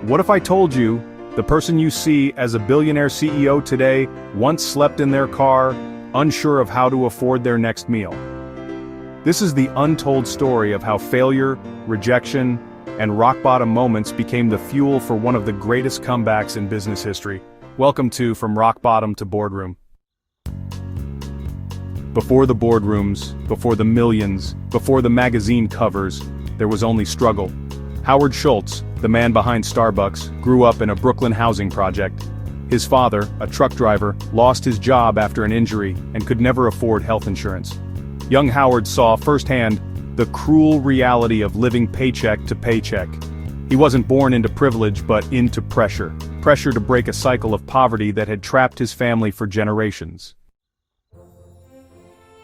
What if I told you, the person you see as a billionaire CEO today once slept in their car, unsure of how to afford their next meal? This is the untold story of how failure, rejection, and rock-bottom moments became the fuel for one of the greatest comebacks in business history. Welcome to From Rock Bottom to Boardroom. Before the boardrooms, before the millions, before the magazine covers, there was only struggle. Howard Schultz, the man behind Starbucks, grew up in a Brooklyn housing project. His father, a truck driver, lost his job after an injury and could never afford health insurance. Young Howard saw firsthand the cruel reality of living paycheck to paycheck. He wasn't born into privilege but into pressure to break a cycle of poverty that had trapped his family for generations.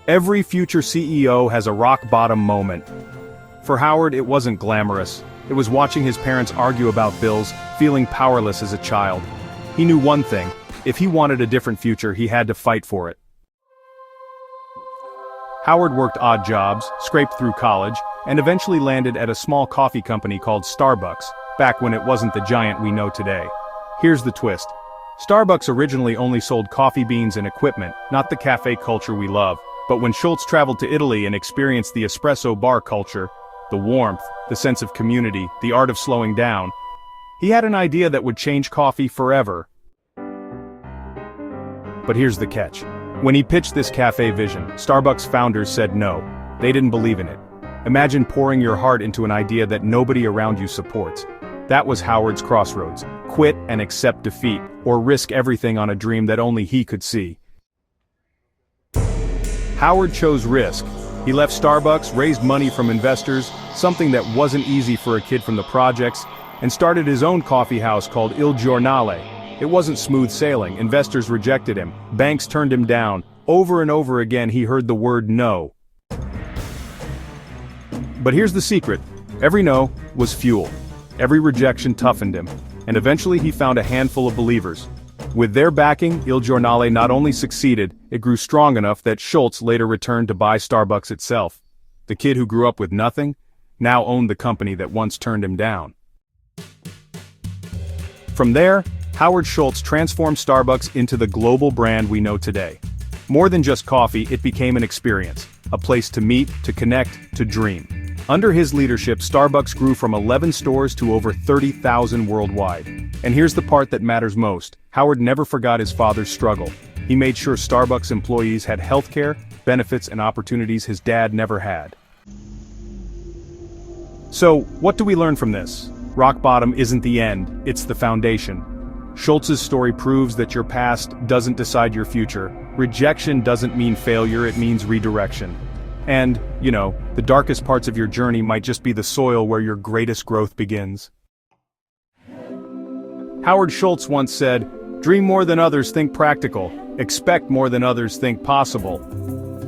Every future CEO has a rock-bottom moment. For Howard, it wasn't glamorous. It was watching his parents argue about bills, feeling powerless as a child. He knew one thing: if he wanted a different future, he had to fight for it. Howard worked odd jobs, scraped through college, and eventually landed at a small coffee company called Starbucks, back when it wasn't the giant we know today. Here's the twist. Starbucks originally only sold coffee beans and equipment, not the cafe culture we love. But when Schultz traveled to Italy and experienced the espresso bar culture, the warmth, the sense of community, the art of slowing down, he had an idea that would change coffee forever. But here's the catch. When he pitched this cafe vision, Starbucks founders said no. They didn't believe in it. Imagine pouring your heart into an idea that nobody around you supports. That was Howard's crossroads: quit and accept defeat, or risk everything on a dream that only he could see. Howard chose risk. He left Starbucks, raised money from investors, something that wasn't easy for a kid from the projects, and started his own coffee house called Il Giornale. It wasn't smooth sailing. Investors rejected him. Banks turned him down. Over and over again he heard the word no. But here's the secret. Every no was fuel. Every rejection toughened him. And eventually he found a handful of believers. With their backing, Il Giornale not only succeeded, it grew strong enough that Schultz later returned to buy Starbucks itself. The kid who grew up with nothing now owned the company that once turned him down. From there, Howard Schultz transformed Starbucks into the global brand we know today. More than just coffee, it became an experience, a place to meet, to connect, to dream. Under his leadership, Starbucks grew from 11 stores to over 30,000 worldwide. And here's the part that matters most. Howard never forgot his father's struggle. He made sure Starbucks employees had healthcare, benefits, and opportunities his dad never had. So, what do we learn from this? Rock bottom isn't the end, it's the foundation. Schultz's story proves that your past doesn't decide your future. Rejection doesn't mean failure, it means redirection. And, the darkest parts of your journey might just be the soil where your greatest growth begins. Howard Schultz once said, "Dream more than others, think practical. Expect more than others, think possible."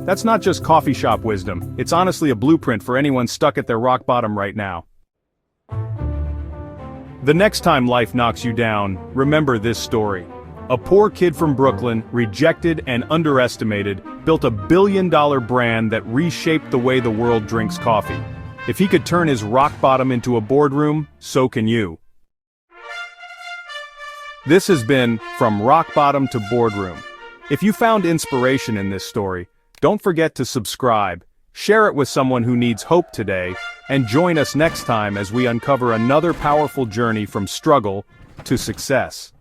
That's not just coffee shop wisdom, it's honestly a blueprint for anyone stuck at their rock bottom right now. The next time life knocks you down, remember this story. A poor kid from Brooklyn, rejected and underestimated, built a billion-dollar brand that reshaped the way the world drinks coffee. If he could turn his rock bottom into a boardroom, so can you. This has been From Rock Bottom to Boardroom. If you found inspiration in this story, don't forget to subscribe, share it with someone who needs hope today, and join us next time as we uncover another powerful journey from struggle to success.